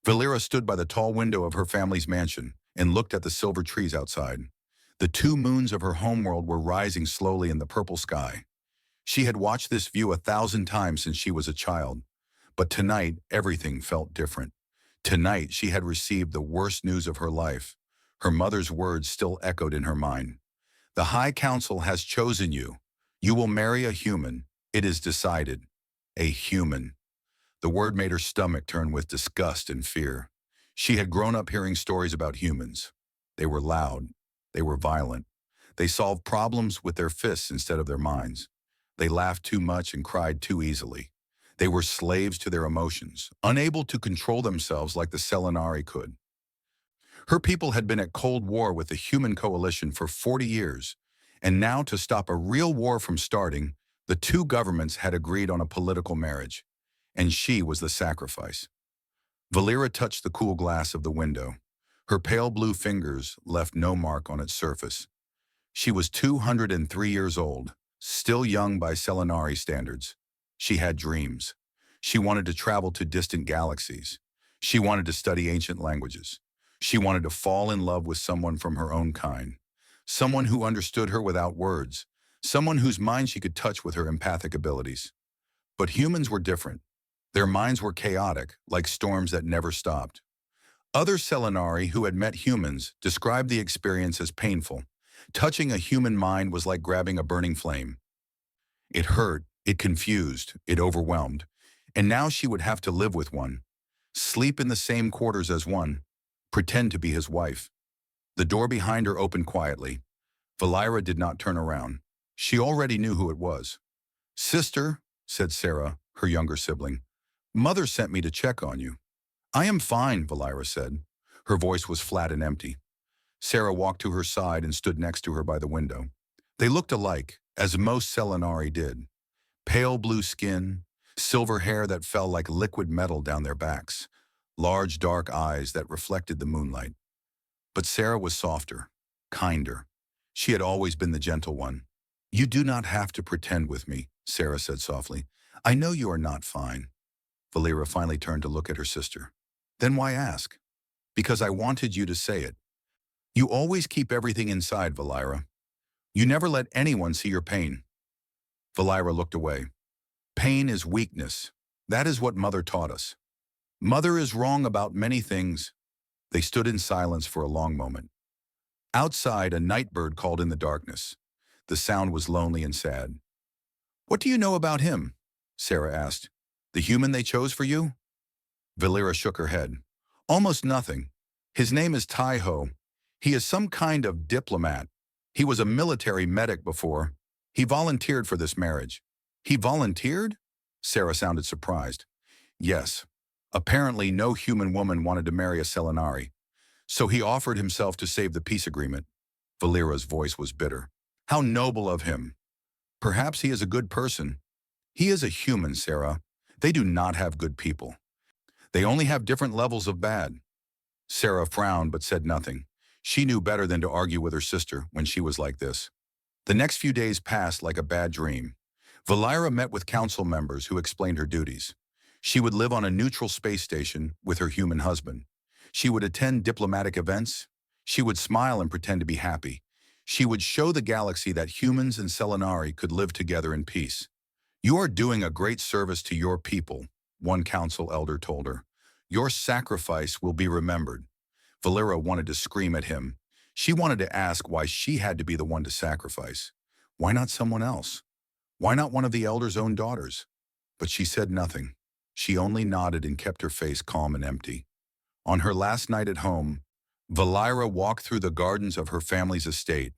Valera stood by the tall window of her family's mansion and looked at the silver trees outside. The two moons of her homeworld were rising slowly in the purple sky. She had watched this view 1,000 times since she was a child, but tonight everything felt different. Tonight she had received the worst news of her life. Her mother's words still echoed in her mind. The High Council has chosen you. You will marry a human. It is decided. A human. The word made her stomach turn with disgust and fear. She had grown up hearing stories about humans. They were loud. They were violent. They solved problems with their fists instead of their minds. They laughed too much and cried too easily. They were slaves to their emotions, unable to control themselves like the Selenari could. Her people had been at cold war with the human coalition for 40 years, and now to stop a real war from starting, the two governments had agreed on a political marriage, and she was the sacrifice. Valera touched the cool glass of the window. Her pale blue fingers left no mark on its surface. She was 203 years old, still young by Selenari standards. She had dreams. She wanted to travel to distant galaxies. She wanted to study ancient languages. She wanted to fall in love with someone from her own kind, someone who understood her without words, someone whose mind she could touch with her empathic abilities. But humans were different. Their minds were chaotic, like storms that never stopped. Other Selenari who had met humans described the experience as painful. Touching a human mind was like grabbing a burning flame. It hurt, it confused, it overwhelmed, and now she would have to live with one, sleep in the same quarters as one, pretend to be his wife. The door behind her opened quietly. Valera did not turn around. She already knew who it was. "Sister," said Sarah, her younger sibling, "Mother sent me to check on you." "I am fine," Valera said. Her voice was flat and empty. Sarah walked to her side and stood next to her by the window. They looked alike, as most Selenari did. Pale blue skin, silver hair that fell like liquid metal down their backs, large dark eyes that reflected the moonlight. But Sarah was softer, kinder. She had always been the gentle one. "You do not have to pretend with me," Sarah said softly. "I know you are not fine." Valera finally turned to look at her sister. "Then why ask?" "Because I wanted you to say it. You always keep everything inside, Valera. You never let anyone see your pain." Valera looked away. "Pain is weakness. That is what Mother taught us. Mother is wrong about many things." They stood in silence for a long moment. Outside, a night bird called in the darkness. The sound was lonely and sad. "What do you know about him?" Sarah asked. "The human they chose for you?" Valera shook her head. "Almost nothing. His name is Tai-Ho. He is some kind of diplomat. He was a military medic before. He volunteered for this marriage." "He volunteered?" Sarah sounded surprised. "Yes. Apparently no human woman wanted to marry a Selenari. So he offered himself to save the peace agreement." Valera's voice was bitter. "How noble of him. Perhaps he is a good person." "He is a human, Sarah. They do not have good people. They only have different levels of bad." Sarah frowned but said nothing. She knew better than to argue with her sister when she was like this. The next few days passed like a bad dream. Valera met with council members who explained her duties. She would live on a neutral space station with her human husband. She would attend diplomatic events. She would smile and pretend to be happy. She would show the galaxy that humans and Selenari could live together in peace. "You are doing a great service to your people," one council elder told her. "Your sacrifice will be remembered." Valera wanted to scream at him. She wanted to ask why she had to be the one to sacrifice. Why not someone else? Why not one of the elder's own daughters? But she said nothing. She only nodded and kept her face calm and empty. On her last night at home, Valera walked through the gardens of her family's estate.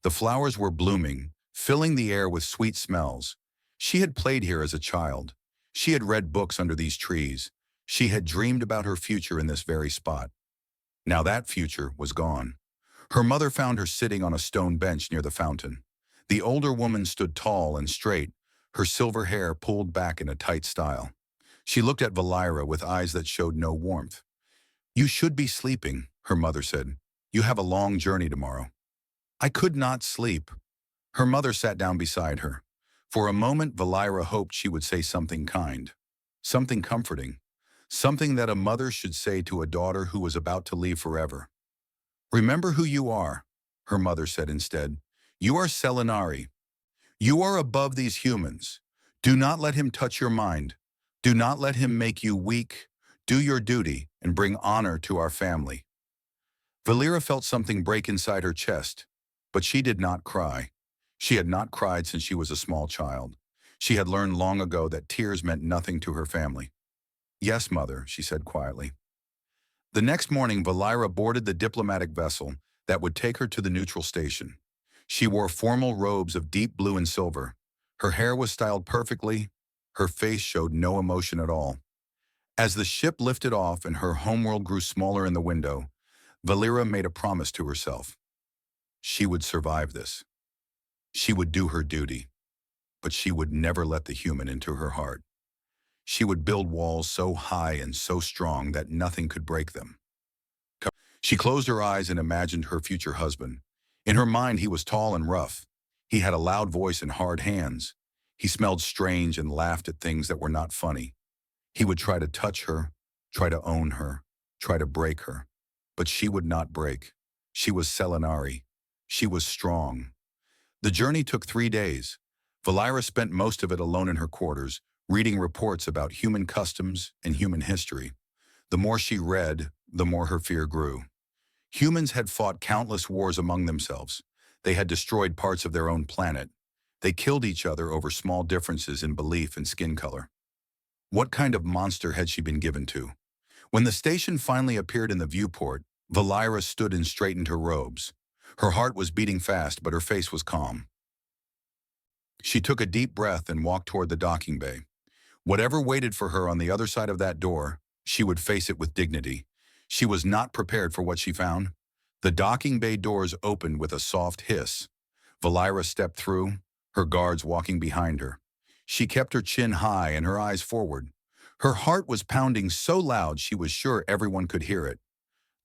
The flowers were blooming, filling the air with sweet smells. She had played here as a child. She had read books under these trees. She had dreamed about her future in this very spot. Now that future was gone. Her mother found her sitting on a stone bench near the fountain. The older woman stood tall and straight, her silver hair pulled back in a tight style. She looked at Valera with eyes that showed no warmth. "You should be sleeping," her mother said. "You have a long journey tomorrow." "I could not sleep." Her mother sat down beside her. For a moment, Valera hoped she would say something kind, something comforting, something that a mother should say to a daughter who was about to leave forever. "Remember who you are," her mother said instead. "You are Selinari. You are above these humans. Do not let him touch your mind. Do not let him make you weak. Do your duty and bring honor to our family." Valera felt something break inside her chest, but she did not cry. She had not cried since she was a small child. She had learned long ago that tears meant nothing to her family. "Yes, mother," she said quietly. The next morning, Valera boarded the diplomatic vessel that would take her to the neutral station. She wore formal robes of deep blue and silver. Her hair was styled perfectly. Her face showed no emotion at all. As the ship lifted off and her homeworld grew smaller in the window, Valera made a promise to herself. She would survive this. She would do her duty, but she would never let the human into her heart. She would build walls so high and so strong that nothing could break them. She closed her eyes and imagined her future husband. In her mind, he was tall and rough. He had a loud voice and hard hands. He smelled strange and laughed at things that were not funny. He would try to touch her, try to own her, try to break her. But she would not break. She was Selinari. She was strong. The journey took 3 days. Valera spent most of it alone in her quarters, reading reports about human customs and human history. The more she read, the more her fear grew. Humans had fought countless wars among themselves. They had destroyed parts of their own planet. They killed each other over small differences in belief and skin color. What kind of monster had she been given to? When the station finally appeared in the viewport, Valera stood and straightened her robes. Her heart was beating fast, but her face was calm. She took a deep breath and walked toward the docking bay. Whatever waited for her on the other side of that door, she would face it with dignity. She was not prepared for what she found. The docking bay doors opened with a soft hiss. Valera stepped through, her guards walking behind her. She kept her chin high and her eyes forward. Her heart was pounding so loud she was sure everyone could hear it.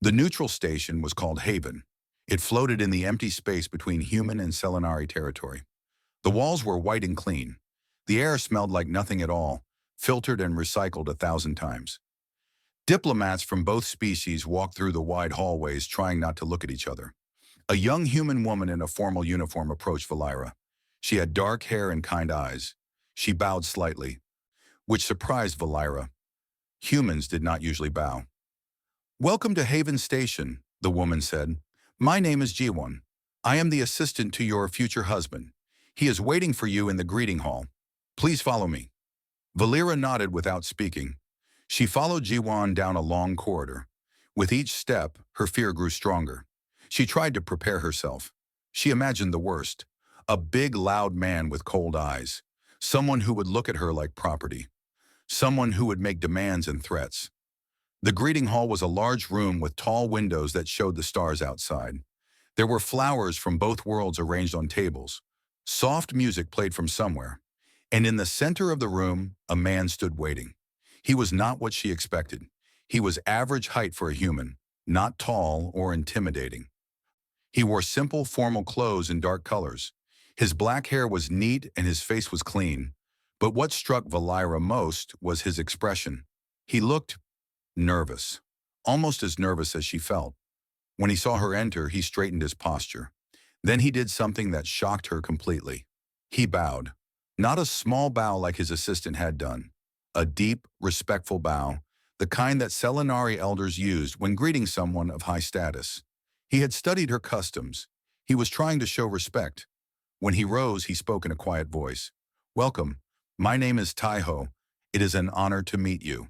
The neutral station was called Haven. It floated in the empty space between human and Selinari territory. The walls were white and clean. The air smelled like nothing at all, filtered and recycled 1,000 times. Diplomats from both species walked through the wide hallways, trying not to look at each other. A young human woman in a formal uniform approached Valera. She had dark hair and kind eyes. She bowed slightly, which surprised Valera. Humans did not usually bow. "Welcome to Haven Station," the woman said. "My name is Jiwon. I am the assistant to your future husband. He is waiting for you in the greeting hall. Please follow me." Valera nodded without speaking. She followed Jiwon down a long corridor. With each step, her fear grew stronger. She tried to prepare herself. She imagined the worst. A big, loud man with cold eyes. Someone who would look at her like property. Someone who would make demands and threats. The greeting hall was a large room with tall windows that showed the stars outside. There were flowers from both worlds arranged on tables. Soft music played from somewhere. And in the center of the room, a man stood waiting. He was not what she expected. He was average height for a human, not tall or intimidating. He wore simple, formal clothes in dark colors. His black hair was neat and his face was clean. But what struck Valera most was his expression. He looked nervous, almost as nervous as she felt. When he saw her enter, he straightened his posture. Then he did something that shocked her completely. He bowed. Not a small bow like his assistant had done. A deep, respectful bow, the kind that Selinari elders used when greeting someone of high status. He had studied her customs. He was trying to show respect. When he rose, he spoke in a quiet voice. "Welcome. My name is Taiho. It is an honor to meet you."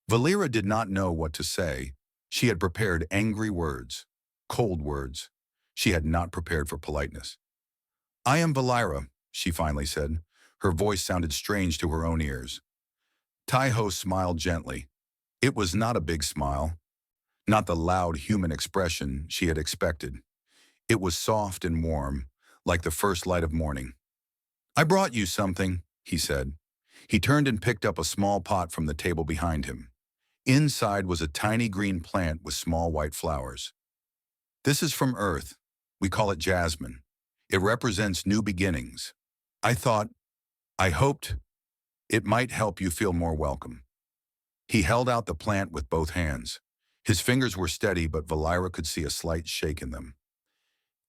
Valera did not know what to say. She had prepared angry words, cold words. She had not prepared for politeness. "I am Valera," she finally said. Her voice sounded strange to her own ears. Taiho smiled gently. It was not a big smile, not the loud human expression she had expected. It was soft and warm, like the first light of morning. "I brought you something," he said. He turned and picked up a small pot from the table behind him. Inside was a tiny green plant with small white flowers. "This is from Earth. We call it jasmine. It represents new beginnings. I hoped it might help you feel more welcome." He held out the plant with both hands. His fingers were steady, but Valira could see a slight shake in them.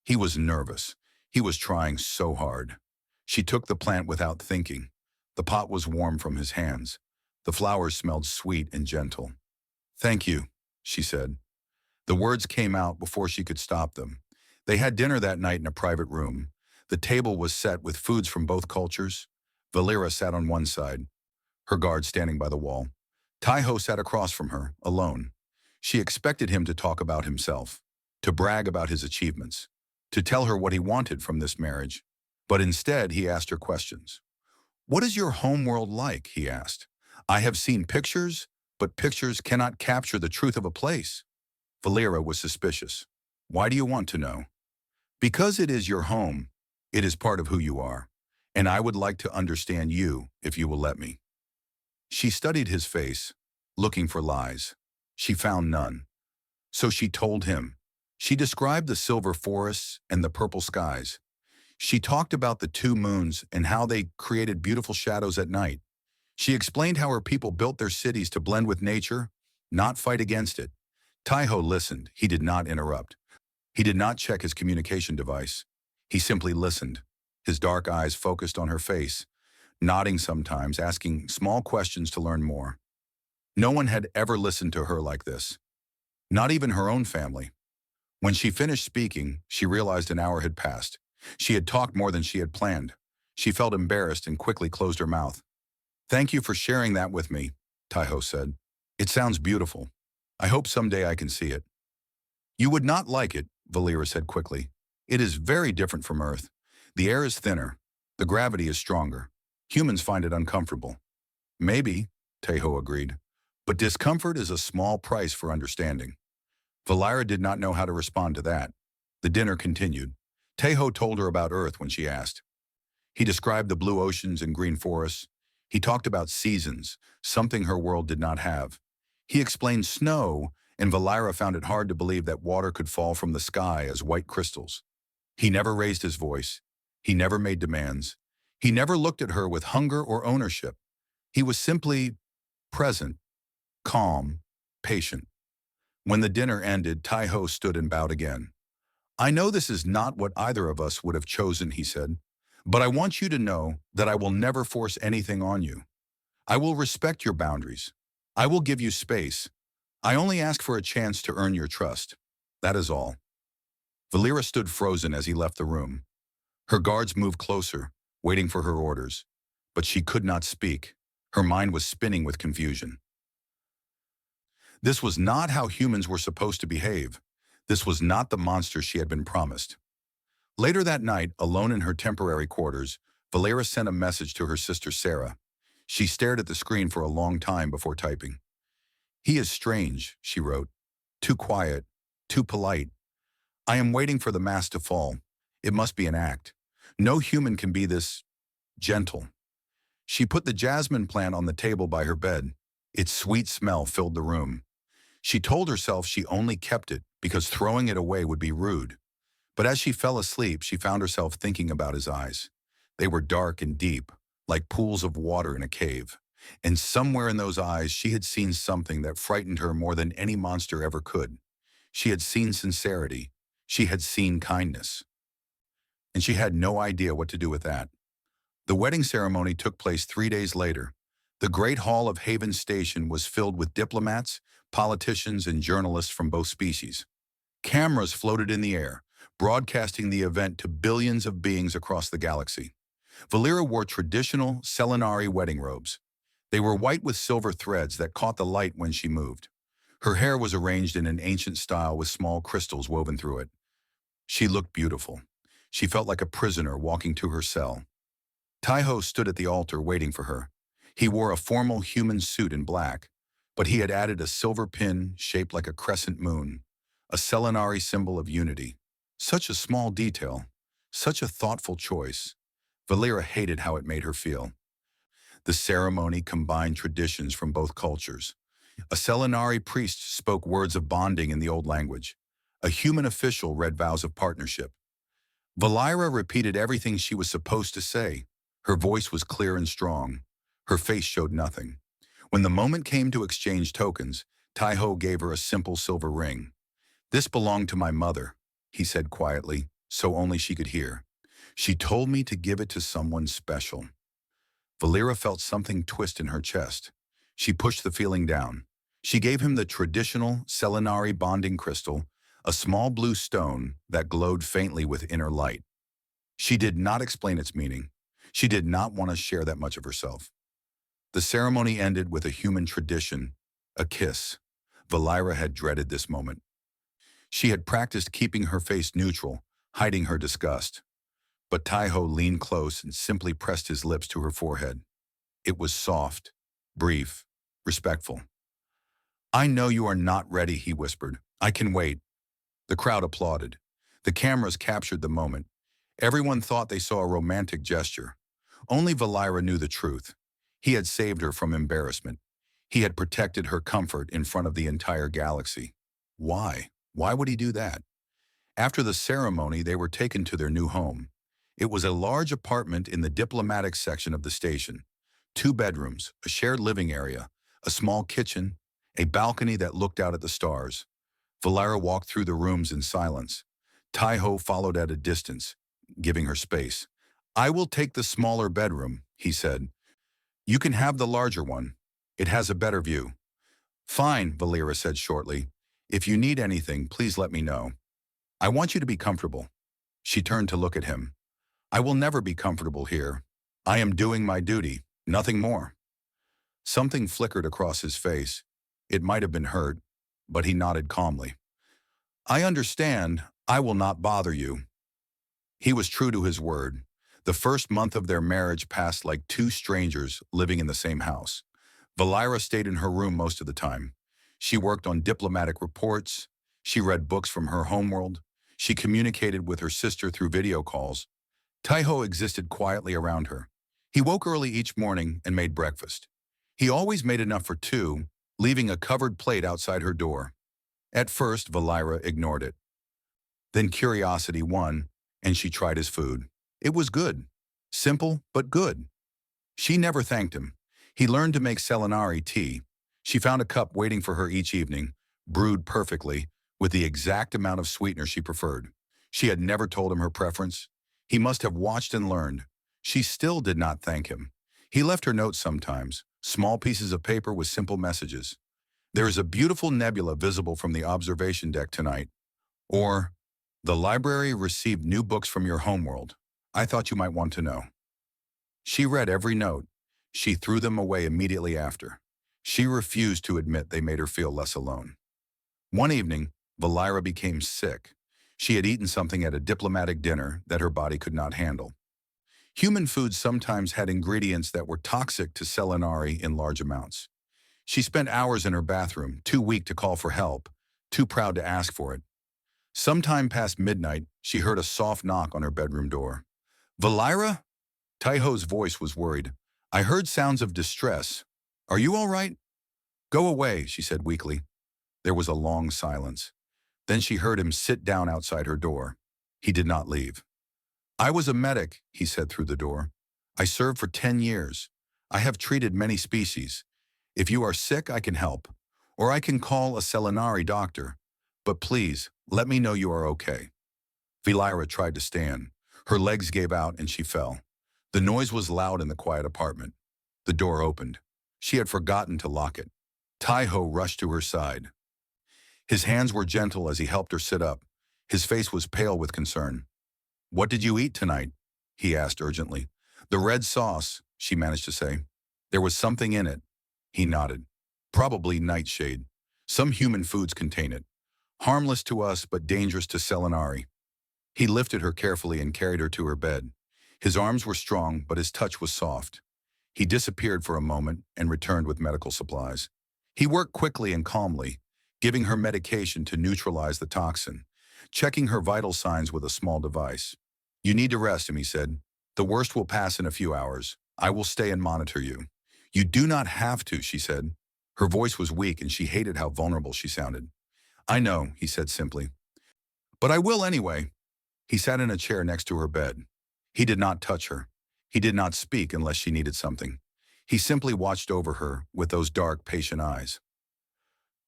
He was nervous. He was trying so hard. She took the plant without thinking. The pot was warm from his hands. The flowers smelled sweet and gentle. "Thank you," she said. The words came out before she could stop them. They had dinner that night in a private room. The table was set with foods from both cultures. Valira sat on one side, her guard standing by the wall. Taiho sat across from her, alone. She expected him to talk about himself, to brag about his achievements, to tell her what he wanted from this marriage. But instead, he asked her questions. "What is your homeworld like?" he asked. "I have seen pictures, but pictures cannot capture the truth of a place." Valira was suspicious. "Why do you want to know?" "Because it is your home. It is part of who you are. And I would like to understand you, if you will let me." She studied his face, looking for lies. She found none. So she told him. She described the silver forests and the purple skies. She talked about the two moons and how they created beautiful shadows at night. She explained how her people built their cities to blend with nature, not fight against it. Taiho listened. He did not interrupt. He did not check his communication device. He simply listened, his dark eyes focused on her face, nodding sometimes, asking small questions to learn more. No one had ever listened to her like this, not even her own family. When she finished speaking, she realized an hour had passed. She had talked more than she had planned. She felt embarrassed and quickly closed her mouth. "Thank you for sharing that with me," Taiho said. "It sounds beautiful. I hope someday I can see it." "You would not like it," Valira said quickly. "It is very different from Earth. The air is thinner. The gravity is stronger. Humans find it uncomfortable." "Maybe," Taiho agreed. "But discomfort is a small price for understanding." Valira did not know how to respond to that. The dinner continued. Taiho told her about Earth when she asked. He described the blue oceans and green forests. He talked about seasons, something her world did not have. He explained snow, and Valira found it hard to believe that water could fall from the sky as white crystals. He never raised his voice. He never made demands. He never looked at her with hunger or ownership. He was simply present, calm, patient. When the dinner ended, Taiho stood and bowed again. "I know this is not what either of us would have chosen," he said, "but I want you to know that I will never force anything on you. I will respect your boundaries. I will give you space. I only ask for a chance to earn your trust. That is all." Valira stood frozen as he left the room. Her guards moved closer, waiting for her orders, but she could not speak. Her mind was spinning with confusion. This was not how humans were supposed to behave. This was not the monster she had been promised. Later that night, alone in her temporary quarters, Valera sent a message to her sister Sarah. She stared at the screen for a long time before typing. "He is strange," she wrote. "Too quiet, too polite. I am waiting for the mask to fall. It must be an act. No human can be this gentle." She put the jasmine plant on the table by her bed. Its sweet smell filled the room. She told herself she only kept it because throwing it away would be rude. But as she fell asleep, she found herself thinking about his eyes. They were dark and deep, like pools of water in a cave. And somewhere in those eyes, she had seen something that frightened her more than any monster ever could. She had seen sincerity. She had seen kindness. And she had no idea what to do with that. The wedding ceremony took place 3 days later. The Great Hall of Haven Station was filled with diplomats, politicians, and journalists from both species. Cameras floated in the air, broadcasting the event to billions of beings across the galaxy. Valira wore traditional Selenari wedding robes. They were white with silver threads that caught the light when she moved. Her hair was arranged in an ancient style with small crystals woven through it. She looked beautiful. She felt like a prisoner walking to her cell. Taiho stood at the altar waiting for her. He wore a formal human suit in black, but he had added a silver pin shaped like a crescent moon, a Selenari symbol of unity. Such a small detail, such a thoughtful choice. Valira hated how it made her feel. The ceremony combined traditions from both cultures. A Selenari priest spoke words of bonding in the old language. A human official read vows of partnership. Valira repeated everything she was supposed to say. Her voice was clear and strong. Her face showed nothing. When the moment came to exchange tokens, Tai-ho gave her a simple silver ring. "This belonged to my mother," he said quietly, so only she could hear. "She told me to give it to someone special." Valera felt something twist in her chest. She pushed the feeling down. She gave him the traditional Selenari bonding crystal, a small blue stone that glowed faintly with inner light. She did not explain its meaning. She did not want to share that much of herself. The ceremony ended with a human tradition, a kiss. Valera had dreaded this moment. She had practiced keeping her face neutral, hiding her disgust. But Tai-ho leaned close and simply pressed his lips to her forehead. It was soft, brief, respectful. "I know you are not ready," he whispered. "I can wait." The crowd applauded. The cameras captured the moment. Everyone thought they saw a romantic gesture. Only Valera knew the truth. He had saved her from embarrassment. He had protected her comfort in front of the entire galaxy. Why? Why would he do that? After the ceremony, they were taken to their new home. It was a large apartment in the diplomatic section of the station. 2 bedrooms, a shared living area, a small kitchen, a balcony that looked out at the stars. Valera walked through the rooms in silence. Tai-ho followed at a distance, giving her space. "I will take the smaller bedroom," he said. "You can have the larger one. It has a better view." "Fine," Valera said shortly. "If you need anything, please let me know. I want you to be comfortable." She turned to look at him. "I will never be comfortable here. I am doing my duty, nothing more." Something flickered across his face. It might have been hurt, but he nodded calmly. "I understand. I will not bother you." He was true to his word. The first month of their marriage passed like 2 strangers living in the same house. Valera stayed in her room most of the time. She worked on diplomatic reports. She read books from her homeworld. She communicated with her sister through video calls. Tai-ho existed quietly around her. He woke early each morning and made breakfast. He always made enough for 2, leaving a covered plate outside her door. At first, Valera ignored it. Then curiosity won, and she tried his food. It was good. Simple, but good. She never thanked him. He learned to make Selenari tea. She found a cup waiting for her each evening, brewed perfectly, with the exact amount of sweetener she preferred. She had never told him her preference. He must have watched and learned. She still did not thank him. He left her notes sometimes, small pieces of paper with simple messages. "There is a beautiful nebula visible from the observation deck tonight." Or, "The library received new books from your homeworld. I thought you might want to know." She read every note. She threw them away immediately after. She refused to admit they made her feel less alone. One evening, Valera became sick. She had eaten something at a diplomatic dinner that her body could not handle. Human food sometimes had ingredients that were toxic to Selenari in large amounts. She spent hours in her bathroom, too weak to call for help, too proud to ask for it. Sometime past midnight, she heard a soft knock on her bedroom door. "Valera?" Tai-ho's voice was worried. "I heard sounds of distress. Are you all right?" "Go away," she said weakly. There was a long silence. Then she heard him sit down outside her door. He did not leave. "I was a medic," he said through the door. "I served for 10 years. I have treated many species. If you are sick, I can help. Or I can call a Selenari doctor. But please, let me know you are okay." Valera tried to stand. Her legs gave out and she fell. The noise was loud in the quiet apartment. The door opened. She had forgotten to lock it. Tai-ho rushed to her side. His hands were gentle as he helped her sit up. His face was pale with concern. "What did you eat tonight?" he asked urgently. "The red sauce," she managed to say. "There was something in it." He nodded. "Probably nightshade. Some human foods contain it. Harmless to us, but dangerous to Selenari." He lifted her carefully and carried her to her bed. His arms were strong, but his touch was soft. He disappeared for a moment and returned with medical supplies. He worked quickly and calmly, giving her medication to neutralize the toxin, checking her vital signs with a small device. "You need to rest," he said. "The worst will pass in a few hours. I will stay and monitor you." "You do not have to," she said. Her voice was weak and she hated how vulnerable she sounded. "I know," he said simply. "But I will anyway." He sat in a chair next to her bed. He did not touch her. He did not speak unless she needed something. He simply watched over her with those dark, patient eyes.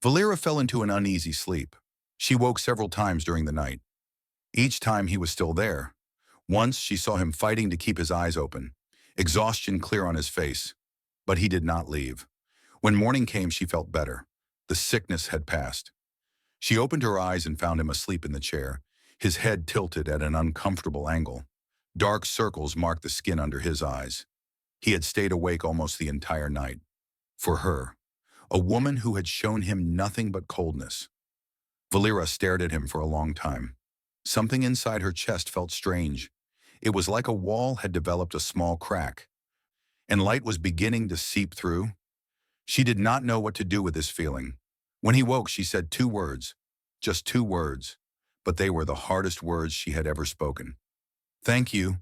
Valera fell into an uneasy sleep. She woke several times during the night. Each time he was still there. Once she saw him fighting to keep his eyes open, exhaustion clear on his face. But he did not leave. When morning came, she felt better. The sickness had passed. She opened her eyes and found him asleep in the chair, his head tilted at an uncomfortable angle. Dark circles marked the skin under his eyes. He had stayed awake almost the entire night. For her, a woman who had shown him nothing but coldness. Valera stared at him for a long time. Something inside her chest felt strange. It was like a wall had developed a small crack, and light was beginning to seep through. She did not know what to do with this feeling. When he woke, she said 2 words. Just 2 words. But they were the hardest words she had ever spoken. "Thank you."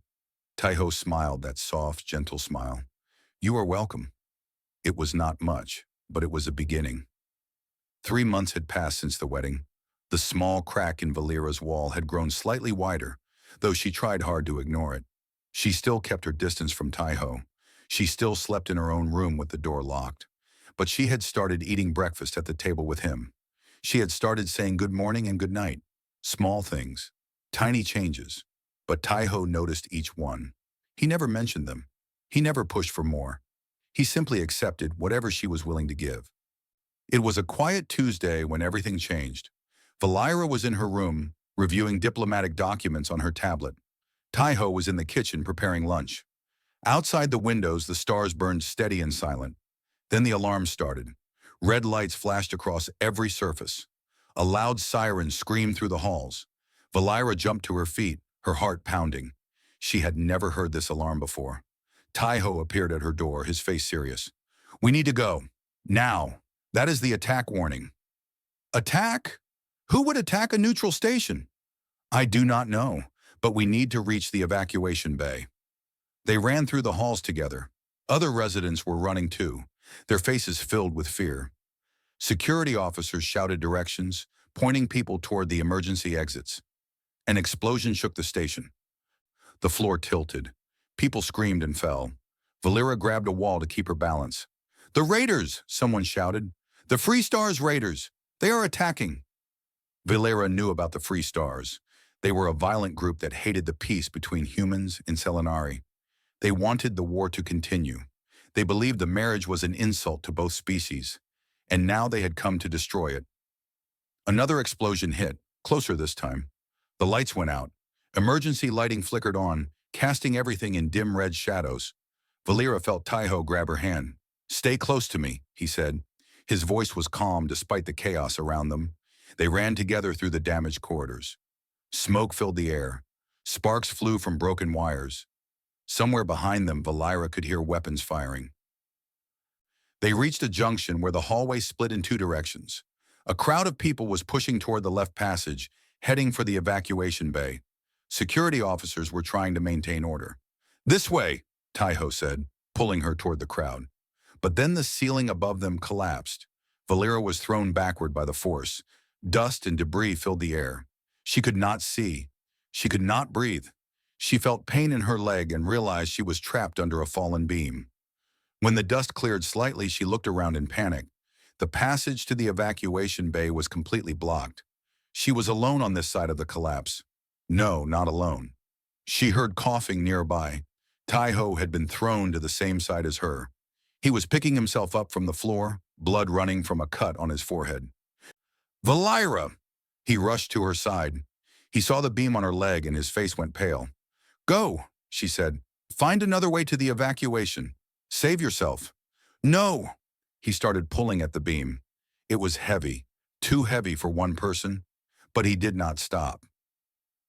Taiho smiled, that soft, gentle smile. "You are welcome." It was not much, but it was a beginning. 3 months had passed since the wedding. The small crack in Valera's wall had grown slightly wider, though she tried hard to ignore it. She still kept her distance from Taiho. She still slept in her own room with the door locked. But she had started eating breakfast at the table with him. She had started saying good morning and good night. Small things, tiny changes. But Taiho noticed each one. He never mentioned them. He never pushed for more. He simply accepted whatever she was willing to give. It was a quiet Tuesday when everything changed. Valera was in her room, reviewing diplomatic documents on her tablet. Taiho was in the kitchen preparing lunch. Outside the windows, the stars burned steady and silent. Then the alarm started. Red lights flashed across every surface. A loud siren screamed through the halls. Valera jumped to her feet, her heart pounding. She had never heard this alarm before. Taiho appeared at her door, his face serious. "We need to go. Now. That is the attack warning." "Attack? Who would attack a neutral station?" "I do not know, but we need to reach the evacuation bay." They ran through the halls together. Other residents were running too, their faces filled with fear. Security officers shouted directions, pointing people toward the emergency exits. An explosion shook the station. The floor tilted. People screamed and fell. Valera grabbed a wall to keep her balance. "The Raiders!" someone shouted. "The Free Stars Raiders! They are attacking!" Valera knew about the Free Stars. They were a violent group that hated the peace between humans and Selenari. They wanted the war to continue. They believed the marriage was an insult to both species, and now they had come to destroy it. Another explosion hit, closer this time. The lights went out. Emergency lighting flickered on, casting everything in dim red shadows. Valera felt Taiho grab her hand. "Stay close to me," he said. His voice was calm despite the chaos around them. They ran together through the damaged corridors. Smoke filled the air. Sparks flew from broken wires. Somewhere behind them, Valera could hear weapons firing. They reached a junction where the hallway split in 2 directions. A crowd of people was pushing toward the left passage, heading for the evacuation bay. Security officers were trying to maintain order. "This way," Taiho said, pulling her toward the crowd. But then the ceiling above them collapsed. Valera was thrown backward by the force. Dust and debris filled the air. She could not see. She could not breathe. She felt pain in her leg and realized she was trapped under a fallen beam. When the dust cleared slightly, she looked around in panic. The passage to the evacuation bay was completely blocked. She was alone on this side of the collapse. No, not alone. She heard coughing nearby. Taiho had been thrown to the same side as her. He was picking himself up from the floor, blood running from a cut on his forehead. "Valera!" He rushed to her side. He saw the beam on her leg and his face went pale. "Go," she said. "Find another way to the evacuation. Save yourself." "No." He started pulling at the beam. It was heavy, too heavy for one person, but he did not stop.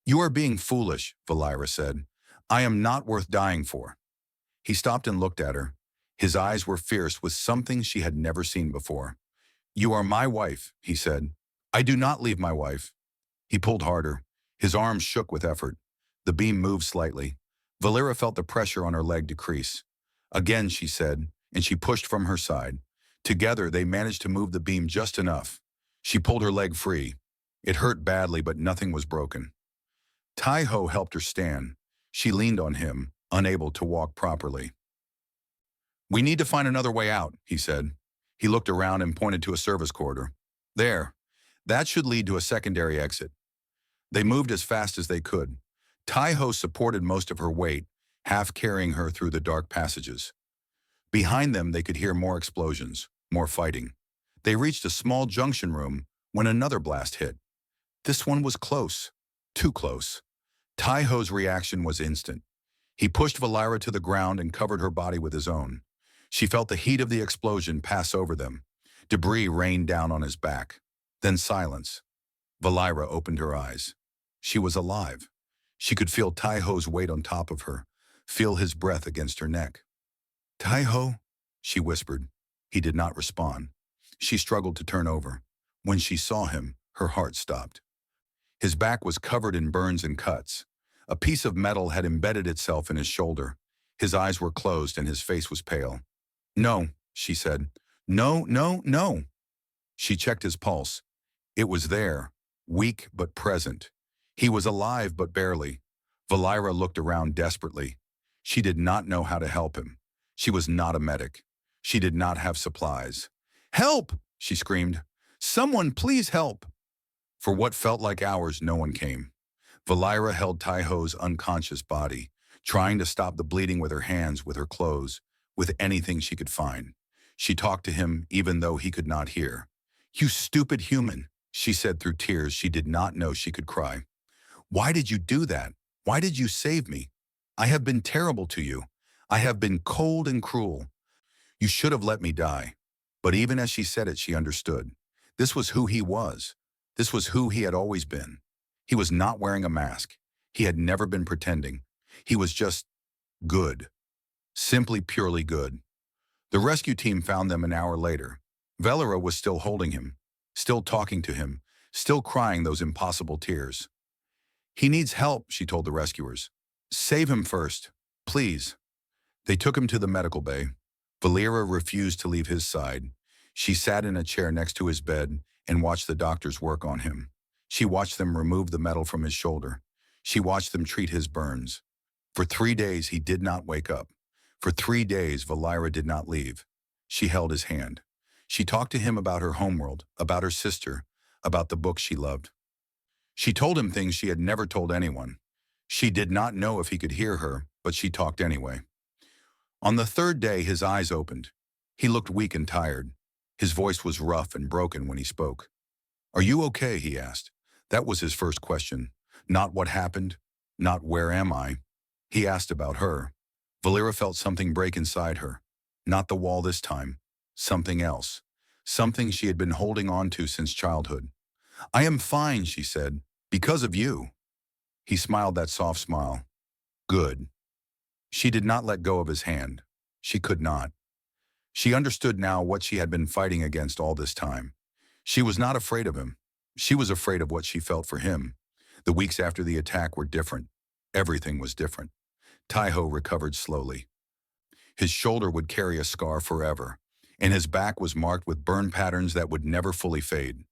"You are being foolish," Valera said. "I am not worth dying for." He stopped and looked at her. His eyes were fierce with something she had never seen before. "You are my wife," he said. "I do not leave my wife." He pulled harder. His arms shook with effort. The beam moved slightly. Valera felt the pressure on her leg decrease. "Again," she said, and she pushed from her side. Together, they managed to move the beam just enough. She pulled her leg free. It hurt badly, but nothing was broken. Taiho helped her stand. She leaned on him, unable to walk properly. We need to find another way out, he said. He looked around and pointed to a service corridor. There. That should lead to a secondary exit. They moved as fast as they could. Tai-Ho supported most of her weight, half carrying her through the dark passages. Behind them, they could hear more explosions, more fighting. They reached a small junction room when another blast hit. This one was close. Too close. Tai-Ho's reaction was instant. He pushed Valira to the ground and covered her body with his own. She felt the heat of the explosion pass over them. Debris rained down on his back. Then silence. Valira opened her eyes. She was alive. She could feel Tai-Ho's weight on top of her, feel his breath against her neck. Tai-Ho, she whispered. He did not respond. She struggled to turn over. When she saw him, her heart stopped. His back was covered in burns and cuts. A piece of metal had embedded itself in his shoulder. His eyes were closed and his face was pale. No, she said. No, no, no. She checked his pulse. It was there, weak but present. He was alive but barely. Valira looked around desperately. She did not know how to help him. She was not a medic. She did not have supplies. Help! She screamed. Someone please help! For what felt like hours, no one came. Valira held Tai-Ho's unconscious body, trying to stop the bleeding with her hands, with her clothes, with anything she could find. She talked to him even though he could not hear. You stupid human, she said through tears she did not know she could cry. Why did you do that? Why did you save me? I have been terrible to you. I have been cold and cruel. You should have let me die. But even as she said it, she understood. This was who he was. This was who he had always been. He was not wearing a mask. He had never been pretending. He was just good. Simply purely good. The rescue team found them an hour later. Valira was still holding him, still talking to him, still crying those impossible tears. He needs help, she told the rescuers. Save him first, please. They took him to the medical bay. Valira refused to leave his side. She sat in a chair next to his bed and watched the doctors work on him. She watched them remove the metal from his shoulder. She watched them treat his burns. For 3 days, he did not wake up. For 3 days, Valira did not leave. She held his hand. She talked to him about her homeworld, about her sister, about the book she loved. She told him things she had never told anyone. She did not know if he could hear her, but she talked anyway. On the 3rd day, his eyes opened. He looked weak and tired. His voice was rough and broken when he spoke. Are you okay? He asked. That was his first question. Not what happened, not where am I. He asked about her. Valira felt something break inside her. Not the wall this time. Something else. Something she had been holding on to since childhood. I am fine, she said, because of you. He smiled that soft smile. Good. She did not let go of his hand. She could not. She understood now what she had been fighting against all this time. She was not afraid of him. She was afraid of what she felt for him. The weeks after the attack were different. Everything was different. Tai-Ho recovered slowly. His shoulder would carry a scar forever, and his back was marked with burn patterns that would never fully fade.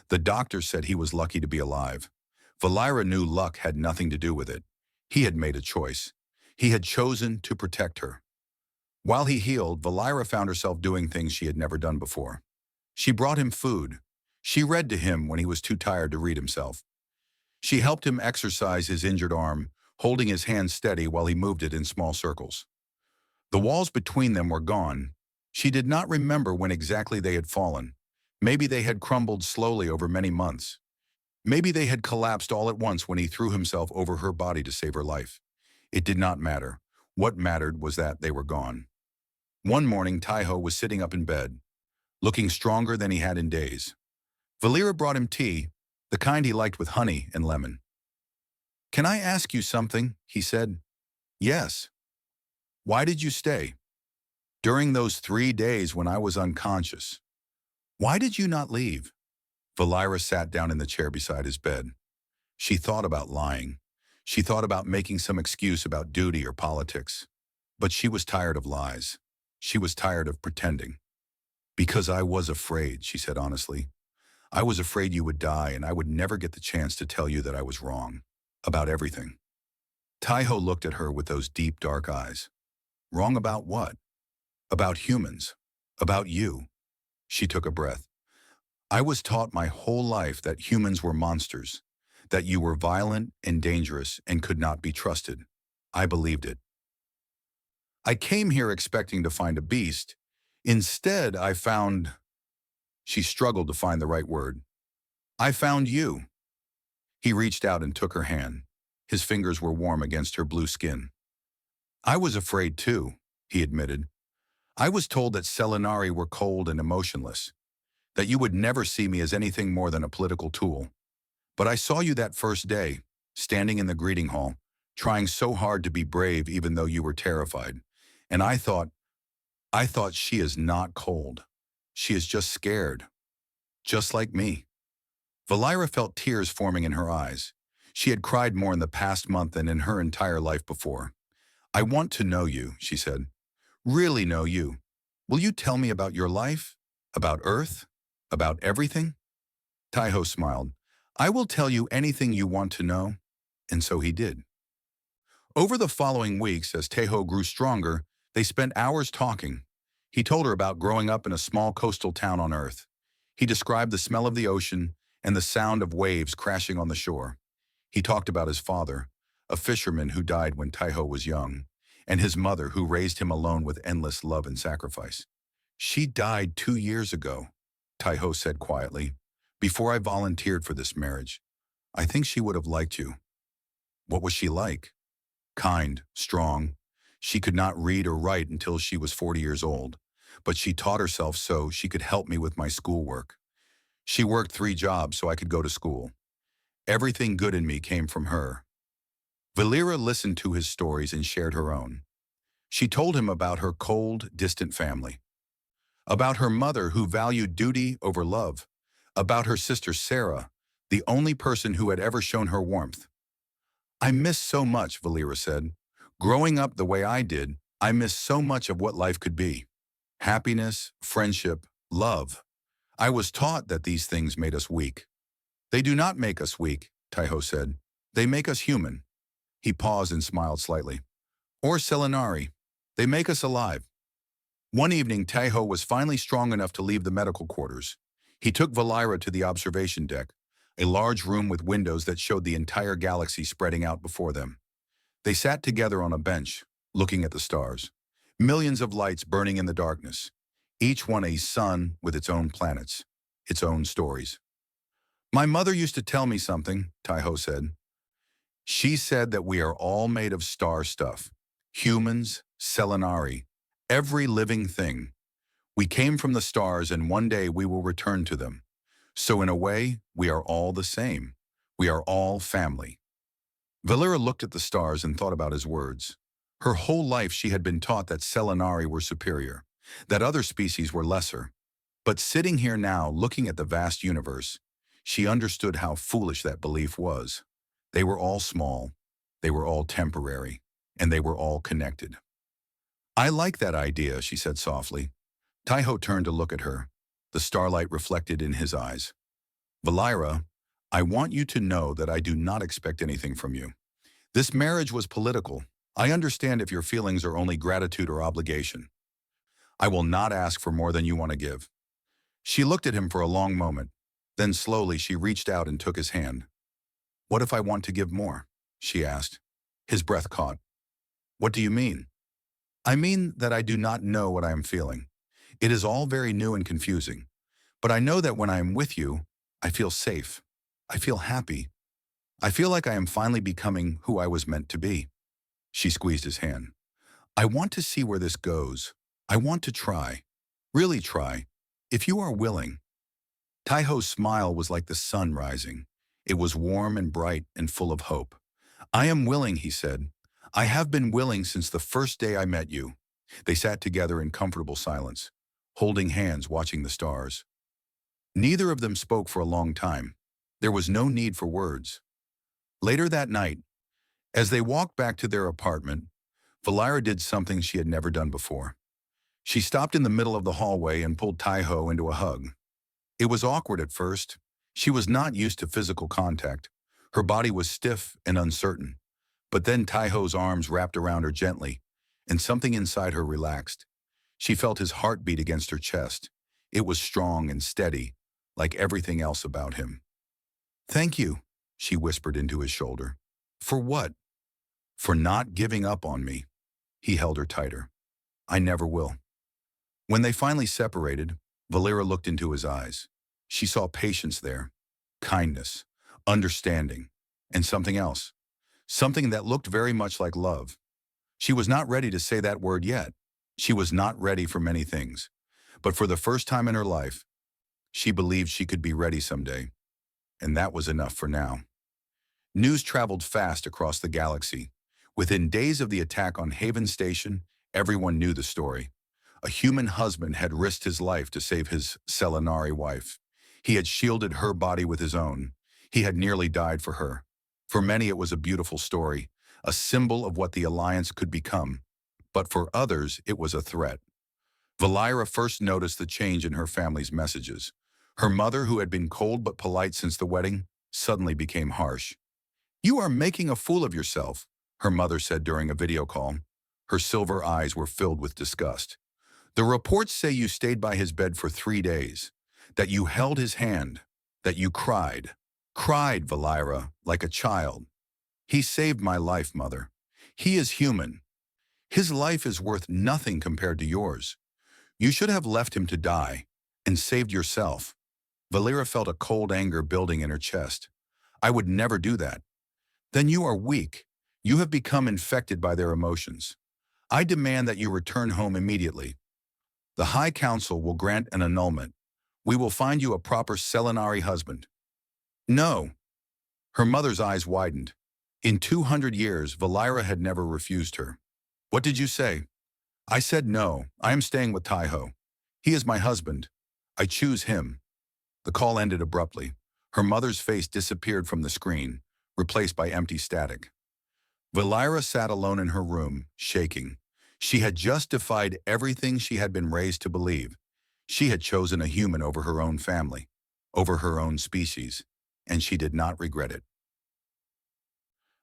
The doctor said he was lucky to be alive. Valira knew luck had nothing to do with it. He had made a choice. He had chosen to protect her. While he healed, Valira found herself doing things she had never done before. She brought him food. She read to him when he was too tired to read himself. She helped him exercise his injured arm, holding his hand steady while he moved it in small circles. The walls between them were gone. She did not remember when exactly they had fallen. Maybe they had crumbled slowly over many months. Maybe they had collapsed all at once when he threw himself over her body to save her life. It did not matter. What mattered was that they were gone. One morning, Tai-Ho was sitting up in bed, looking stronger than he had in days. Valira brought him tea, the kind he liked with honey and lemon. Can I ask you something? He said. Yes. Why did you stay? During those 3 days when I was unconscious. Why did you not leave? Valira sat down in the chair beside his bed. She thought about lying. She thought about making some excuse about duty or politics. But she was tired of lies. She was tired of pretending. Because I was afraid, she said honestly. I was afraid you would die and I would never get the chance to tell you that I was wrong. About everything. Tai-Ho looked at her with those deep, dark eyes. Wrong about what? About humans. About you. She took a breath. I was taught my whole life that humans were monsters, that you were violent and dangerous and could not be trusted. I believed it. I came here expecting to find a beast. Instead, I found... She struggled to find the right word. I found you. He reached out and took her hand. His fingers were warm against her blue skin. I was afraid too, he admitted. I was told that Selenari were cold and emotionless, that you would never see me as anything more than a political tool. But I saw you that first day, standing in the greeting hall, trying so hard to be brave even though you were terrified. And I thought she is not cold. She is just scared. Just like me. Valira felt tears forming in her eyes. She had cried more in the past month than in her entire life before. I want to know you, she said. Really know you. Will you tell me about your life? About Earth? About everything? Taiho smiled. I will tell you anything you want to know. And so he did. Over the following weeks, as Taiho grew stronger, they spent hours talking. He told her about growing up in a small coastal town on Earth. He described the smell of the ocean and the sound of waves crashing on the shore. He talked about his father, a fisherman who died when Taiho was young, and his mother who raised him alone with endless love and sacrifice. She died 2 years ago, Taiho said quietly, before I volunteered for this marriage. I think she would have liked you. What was she like? Kind, strong. She could not read or write until she was 40 years old, but she taught herself so she could help me with my schoolwork. She worked 3 jobs so I could go to school. Everything good in me came from her. Valira listened to his stories and shared her own. She told him about her cold, distant family, about her mother who valued duty over love, about her sister Sarah, the only person who had ever shown her warmth. I miss so much, Valira said. Growing up the way I did, I miss so much of what life could be. Happiness, friendship, love. I was taught that these things made us weak. They do not make us weak, Taiho said. They make us human. He paused and smiled slightly. Or Selenari. They make us alive. One evening, Taiho was finally strong enough to leave the medical quarters. He took Valira to the observation deck, a large room with windows that showed the entire galaxy spreading out before them. They sat together on a bench, looking at the stars. Millions of lights burning in the darkness, each one a sun with its own planets, its own stories. My mother used to tell me something, Taiho said. She said that we are all made of star stuff. Humans, Selenari, every living thing. We came from the stars and one day we will return to them. So in a way, we are all the same. We are all family. Valera looked at the stars and thought about his words. Her whole life she had been taught that Selenari were superior, that other species were lesser. But sitting here now, looking at the vast universe, she understood how foolish that belief was. They were all small, they were all temporary, and they were all connected. I like that idea, she said softly. Taiho turned to look at her, the starlight reflected in his eyes. Valira, I want you to know that I do not expect anything from you. This marriage was political. I understand if your feelings are only gratitude or obligation. I will not ask for more than you want to give. She looked at him for a long moment. Then slowly she reached out and took his hand. What if I want to give more? She asked. His breath caught. What do you mean? I mean that I do not know what I am feeling. It is all very new and confusing. But I know that when I am with you, I feel safe. I feel happy. I feel like I am finally becoming who I was meant to be. She squeezed his hand. I want to see where this goes. I want to try. Really try. If you are willing. Taiho's smile was like the sun rising. It was warm and bright and full of hope. I am willing, he said. I have been willing since the first day I met you. They sat together in comfortable silence, holding hands, watching the stars. Neither of them spoke for a long time. There was no need for words. Later that night, as they walked back to their apartment, Valira did something she had never done before. She stopped in the middle of the hallway and pulled Taiho into a hug. It was awkward at first. She was not used to physical contact. Her body was stiff and uncertain. But then Taiho's arms wrapped around her gently, and something inside her relaxed. She felt his heart beat against her chest. It was strong and steady, like everything else about him. "Thank you," she whispered into his shoulder. "For what?" "For not giving up on me." He held her tighter. "I never will." When they finally separated, Valera looked into his eyes. She saw patience there, kindness, understanding, and something else. Something that looked very much like love. She was not ready to say that word yet. She was not ready for many things. But for the first time in her life, she believed she could be ready someday. And that was enough for now. News traveled fast across the galaxy. Within days of the attack on Haven Station, everyone knew the story. A human husband had risked his life to save his Selenari wife. He had shielded her body with his own. He had nearly died for her. For many it was a beautiful story, a symbol of what the Alliance could become. But for others, it was a threat. Valera first noticed the change in her family's messages. Her mother, who had been cold but polite since the wedding, suddenly became harsh. "You are making a fool of yourself," her mother said during a video call. Her silver eyes were filled with disgust. "The reports say you stayed by his bed for 3 days, that you held his hand, that you cried. Cried, Valera, like a child. He saved my life, Mother. He is human. His life is worth nothing compared to yours. You should have left him to die and saved yourself." Valera felt a cold anger building in her chest. "I would never do that." "Then you are weak. You have become infected by their emotions. I demand that you return home immediately. The High Council will grant an annulment. We will find you a proper Selenari husband." "No." Her mother's eyes widened. In 200 years, Valera had never refused her. "What did you say?" "I said no. I am staying with Taiho. He is my husband. I choose him." The call ended abruptly. Her mother's face disappeared from the screen, replaced by empty static. Valera sat alone in her room, shaking. She had just defied everything she had been raised to believe. She had chosen a human over her own family, over her own species, and she did not regret it.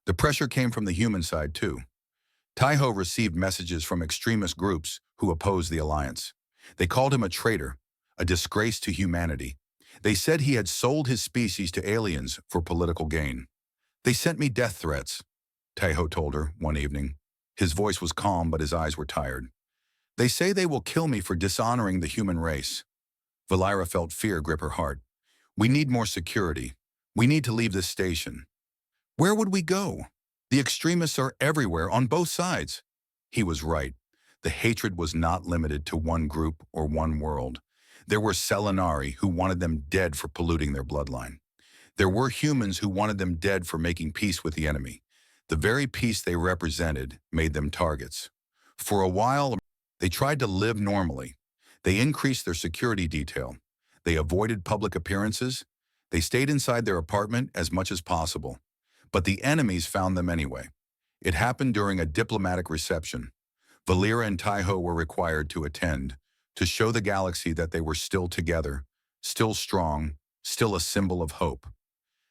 The pressure came from the human side, too. Taiho received messages from extremist groups who opposed the alliance. They called him a traitor, a disgrace to humanity. They said he had sold his species to aliens for political gain. "They sent me death threats," Taiho told her one evening. His voice was calm, but his eyes were tired. "They say they will kill me for dishonoring the human race." Valera felt fear grip her heart. "We need more security. We need to leave this station." "Where would we go? The extremists are everywhere, on both sides." He was right. The hatred was not limited to one group or one world. There were Selenari who wanted them dead for polluting their bloodline. There were humans who wanted them dead for making peace with the enemy. The very peace they represented made them targets. For a while, they tried to live normally. They increased their security detail. They avoided public appearances. They stayed inside their apartment as much as possible. But the enemies found them anyway. It happened during a diplomatic reception. Valera and Taiho were required to attend, to show the galaxy that they were still together, still strong, still a symbol of hope.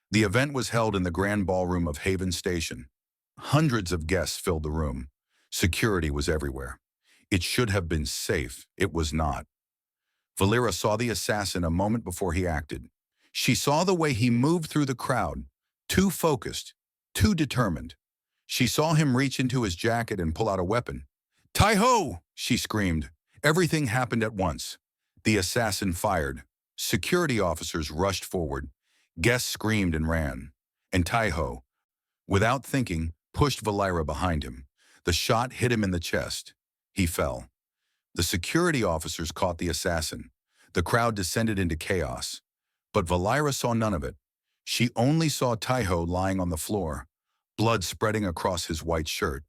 The event was held in the grand ballroom of Haven Station. Hundreds of guests filled the room. Security was everywhere. It should have been safe. It was not. Valera saw the assassin a moment before he acted. She saw the way he moved through the crowd, too focused, too determined. She saw him reach into his jacket and pull out a weapon. "Taiho!" she screamed. Everything happened at once. The assassin fired. Security officers rushed forward. Guests screamed and ran. And Taiho, without thinking, pushed Valera behind him. The shot hit him in the chest. He fell. The security officers caught the assassin. The crowd descended into chaos. But Valera saw none of it. She only saw Taiho lying on the floor, blood spreading across his white shirt.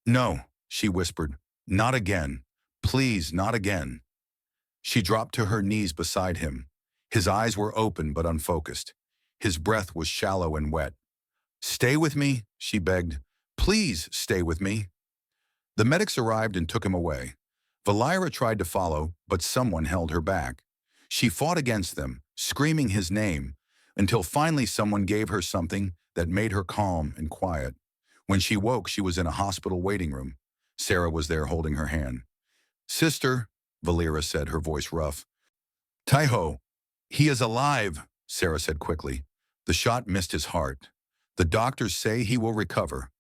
"No," she whispered. "Not again. Please, not again." She dropped to her knees beside him. His eyes were open but unfocused. His breath was shallow and wet. "Stay with me," she begged. "Please stay with me." The medics arrived and took him away. Valera tried to follow, but someone held her back. She fought against them, screaming his name, until finally someone gave her something that made her calm and quiet. When she woke, she was in a hospital waiting room. Sarah was there holding her hand. Sister, Valera said, her voice rough. Taiho, he is alive, Sarah said quickly. The shot missed his heart. The doctors say he will recover.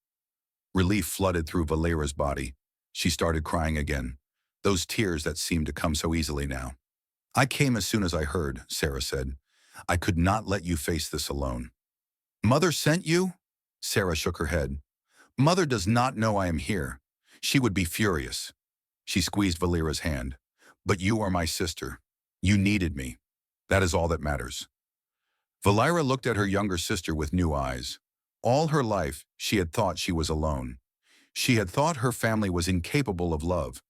Relief flooded through Valera's body. She started crying again, those tears that seemed to come so easily now. I came as soon as I heard, Sarah said. I could not let you face this alone. Mother sent you? Sarah shook her head. Mother does not know I am here. She would be furious. She squeezed Valera's hand. But you are my sister. You needed me. That is all that matters. Valera looked at her younger sister with new eyes. All her life, she had thought she was alone. She had thought her family was incapable of love.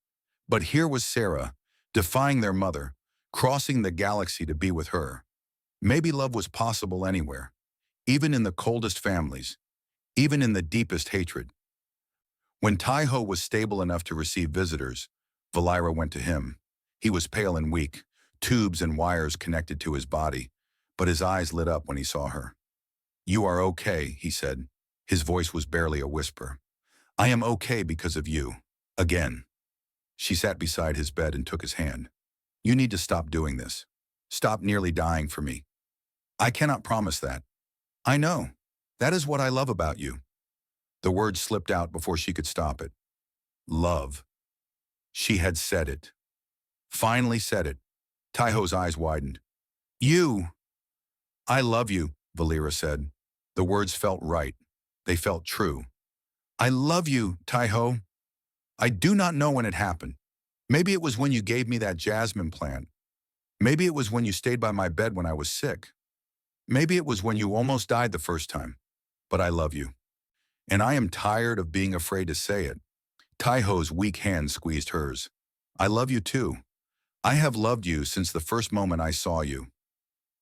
But here was Sarah, defying their mother, crossing the galaxy to be with her. Maybe love was possible anywhere, even in the coldest families, even in the deepest hatred. When Taiho was stable enough to receive visitors, Valera went to him. He was pale and weak, tubes and wires connected to his body, but his eyes lit up when he saw her. You are okay, he said. His voice was barely a whisper. I am okay because of you. Again. She sat beside his bed and took his hand. You need to stop doing this. Stop nearly dying for me. I cannot promise that. I know. That is what I love about you. The words slipped out before she could stop it. Love. She had said it. Finally said it. Taiho's eyes widened. You. I love you, Valera said. The words felt right. They felt true. I love you, Taiho. I do not know when it happened. Maybe it was when you gave me that jasmine plant. Maybe it was when you stayed by my bed when I was sick. Maybe it was when you almost died the first time. But I love you. And I am tired of being afraid to say it. Taiho's weak hand squeezed hers. I love you too. I have loved you since the first moment I saw you.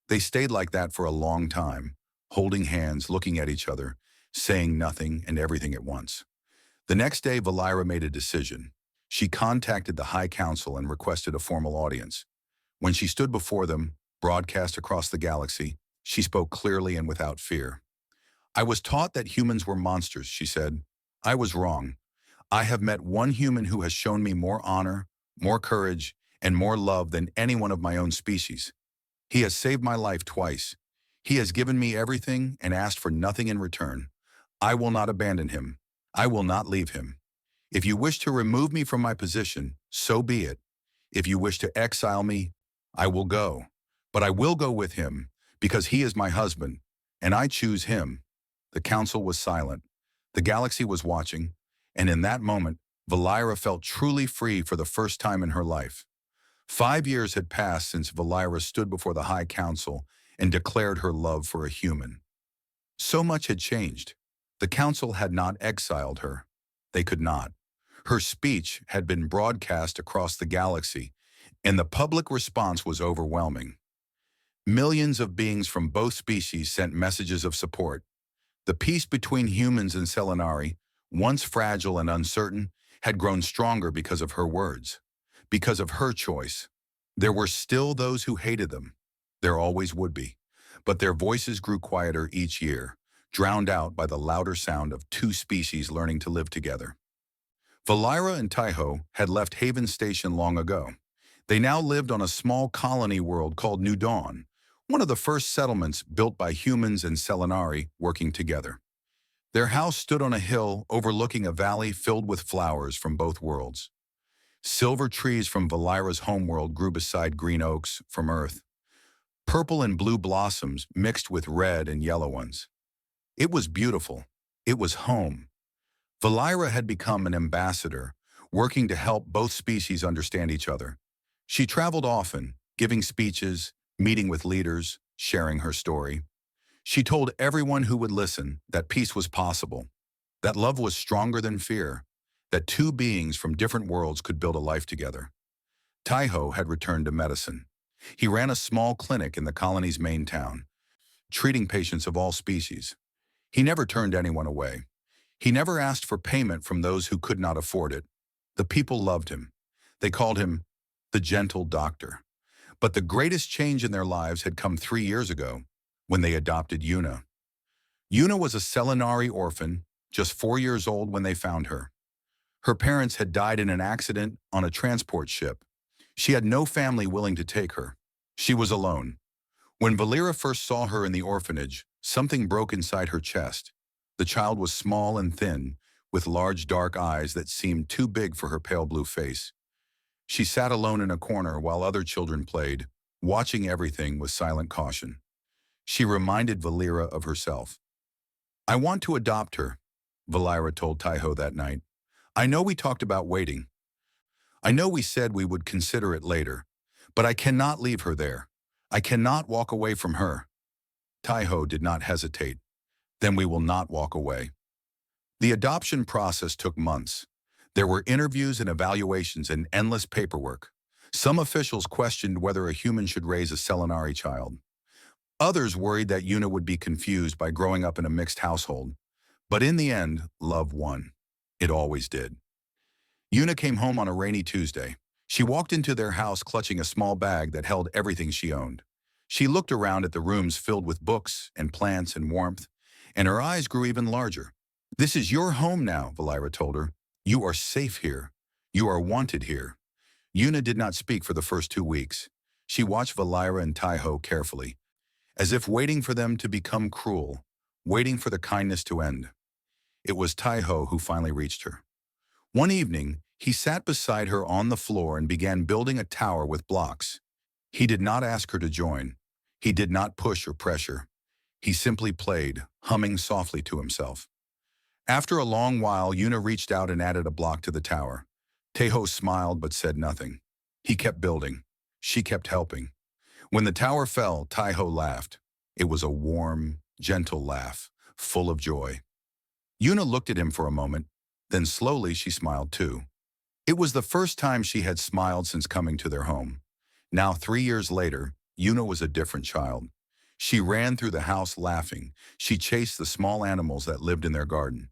They stayed like that for a long time, holding hands, looking at each other, saying nothing and everything at once. The next day, Valera made a decision. She contacted the High Council and requested a formal audience. When she stood before them, broadcast across the galaxy, she spoke clearly and without fear. I was taught that humans were monsters, she said. I was wrong. I have met one human who has shown me more honor, more courage, and more love than anyone of my own species. He has saved my life twice. He has given me everything and asked for nothing in return. I will not abandon him. I will not leave him. If you wish to remove me from my position, so be it. If you wish to exile me, I will go. But I will go with him, because he is my husband, and I choose him. The council was silent. The galaxy was watching, and in that moment, Valera felt truly free for the first time in her life. 5 years had passed since Valera stood before the High Council and declared her love for a human. So much had changed. The council had not exiled her. They could not. Her speech had been broadcast across the galaxy, and the public response was overwhelming. Millions of beings from both species sent messages of support. The peace between humans and Selenari, once fragile and uncertain, had grown stronger because of her words, because of her choice. There were still those who hated them. There always would be. But their voices grew quieter each year, drowned out by the louder sound of two species learning to live together. Valera and Taiho had left Haven Station long ago. They now lived on a small colony world called New Dawn, one of the first settlements built by humans and Selenari working together. Their house stood on a hill overlooking a valley filled with flowers from both worlds. Silver trees from Valera's homeworld grew beside green oaks from Earth. Purple and blue blossoms mixed with red and yellow ones. It was beautiful. It was home. Valera had become an ambassador, working to help both species understand each other. She traveled often, giving speeches, meeting with leaders, sharing her story. She told everyone who would listen that peace was possible, that love was stronger than fear, that two beings from different worlds could build a life together. Taiho had returned to medicine. He ran a small clinic in the colony's main town, treating patients of all species. He never turned anyone away. He never asked for payment from those who could not afford it. The people loved him. They called him the gentle doctor. But the greatest change in their lives had come 3 years ago, when they adopted Yuna. Yuna was a Selenari orphan, just 4 years old when they found her. Her parents had died in an accident on a transport ship. She had no family willing to take her. She was alone. When Valera first saw her in the orphanage, something broke inside her chest. The child was small and thin, with large dark eyes that seemed too big for her pale blue face. She sat alone in a corner while other children played, watching everything with silent caution. She reminded Valera of herself. "I want to adopt her," Valera told Taiho that night. "I know we talked about waiting. I know we said we would consider it later, but I cannot leave her there. I cannot walk away from her." Taiho did not hesitate. "Then we will not walk away." The adoption process took months. There were interviews and evaluations and endless paperwork. Some officials questioned whether a human should raise a Selenari child. Others worried that Yuna would be confused by growing up in a mixed household. But in the end, love won. It always did. Yuna came home on a rainy Tuesday. She walked into their house clutching a small bag that held everything she owned. She looked around at the rooms filled with books and plants and warmth, and her eyes grew even larger. "This is your home now," Valera told her. "You are safe here. You are wanted here." Yuna did not speak for the first 2 weeks. She watched Valera and Taiho carefully, as if waiting for them to become cruel, waiting for the kindness to end. It was Taiho who finally reached her. One evening, he sat beside her on the floor and began building a tower with blocks. He did not ask her to join. He did not push or pressure. He simply played, humming softly to himself. After a long while, Yuna reached out and added a block to the tower. Taiho smiled but said nothing. He kept building. She kept helping. When the tower fell, Taiho laughed. It was a warm, gentle laugh, full of joy. Yuna looked at him for a moment, then slowly she smiled too. It was the first time she had smiled since coming to their home. Now, 3 years later, Yuna was a different child. She ran through the house laughing. She chased the small animals that lived in their garden.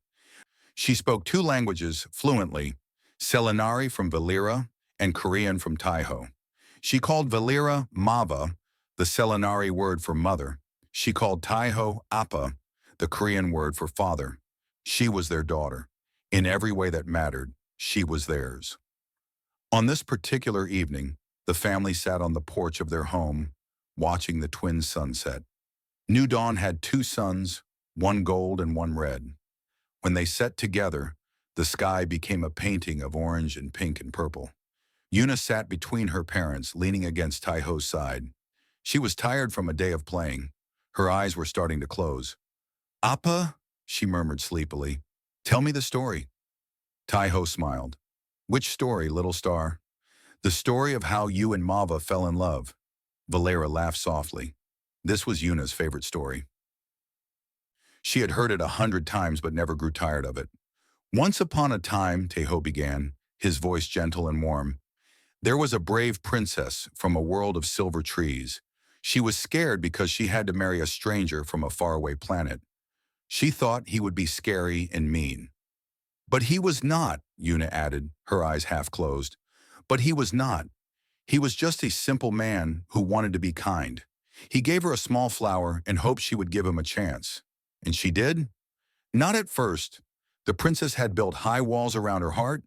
She spoke 2 languages fluently, Selenari from Valera and Korean from Taiho. She called Valera Mava, the Selenari word for mother. She called Taiho Appa, the Korean word for father. She was their daughter. In every way that mattered, she was theirs. On this particular evening, the family sat on the porch of their home, watching the twin sunset. New Dawn had 2 suns, one gold and one red. When they set together, the sky became a painting of orange and pink and purple. Yuna sat between her parents, leaning against Taiho's side. She was tired from a day of playing. Her eyes were starting to close. "Appa," she murmured sleepily, "tell me the story." Taiho smiled. "Which story, little star?" "The story of how you and Mava fell in love." Valera laughed softly. This was Yuna's favorite story. She had heard it 100 times but never grew tired of it. "Once upon a time," Taiho began, his voice gentle and warm, "there was a brave princess from a world of silver trees. She was scared because she had to marry a stranger from a faraway planet. She thought he would be scary and mean." "But he was not," Yuna added, her eyes half closed. "But he was not. He was just a simple man who wanted to be kind. He gave her a small flower and hoped she would give him a chance. And she did? Not at first. The princess had built high walls around her heart,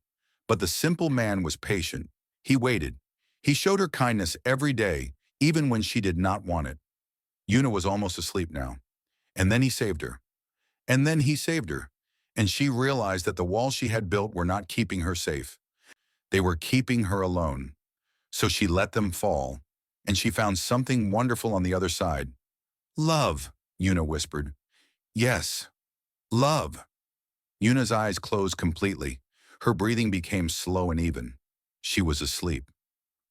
but the simple man was patient. He waited. He showed her kindness every day, even when she did not want it." Yuna was almost asleep now. "And then he saved her. And then he saved her. And she realized that the walls she had built were not keeping her safe. They were keeping her alone. So she let them fall, and she found something wonderful on the other side." "Love," Yuna whispered. "Yes, love." Yuna's eyes closed completely. Her breathing became slow and even. She was asleep.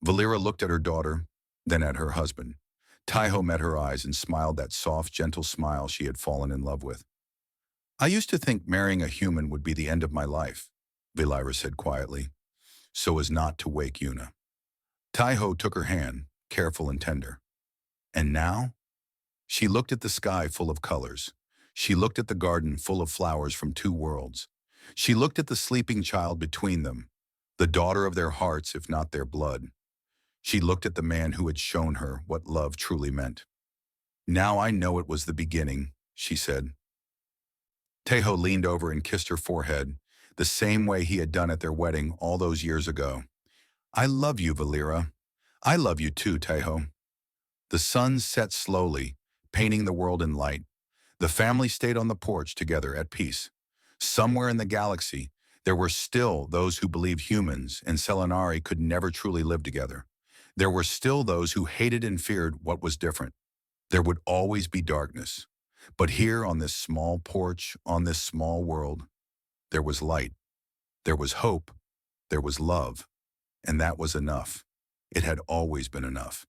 Valera looked at her daughter, then at her husband. Taiho met her eyes and smiled that soft, gentle smile she had fallen in love with. "I used to think marrying a human would be the end of my life," Valera said quietly, so as not to wake Yuna. Taiho took her hand, careful and tender. "And now?" She looked at the sky full of colors. She looked at the garden full of flowers from 2 worlds. She looked at the sleeping child between them, the daughter of their hearts if not their blood. She looked at the man who had shown her what love truly meant. "Now I know it was the beginning," she said. Taiho leaned over and kissed her forehead. the same way he had done at their wedding all those years ago. I love you, Valera. I love you too, Tejo. The sun set slowly, painting the world in light. The family stayed on the porch together at peace. Somewhere in the galaxy, there were still those who believed humans and Selenari could never truly live together. There were still those who hated and feared what was different. There would always be darkness. But here on this small porch, on this small world, there was light, there was hope, there was love, and that was enough. It had always been enough.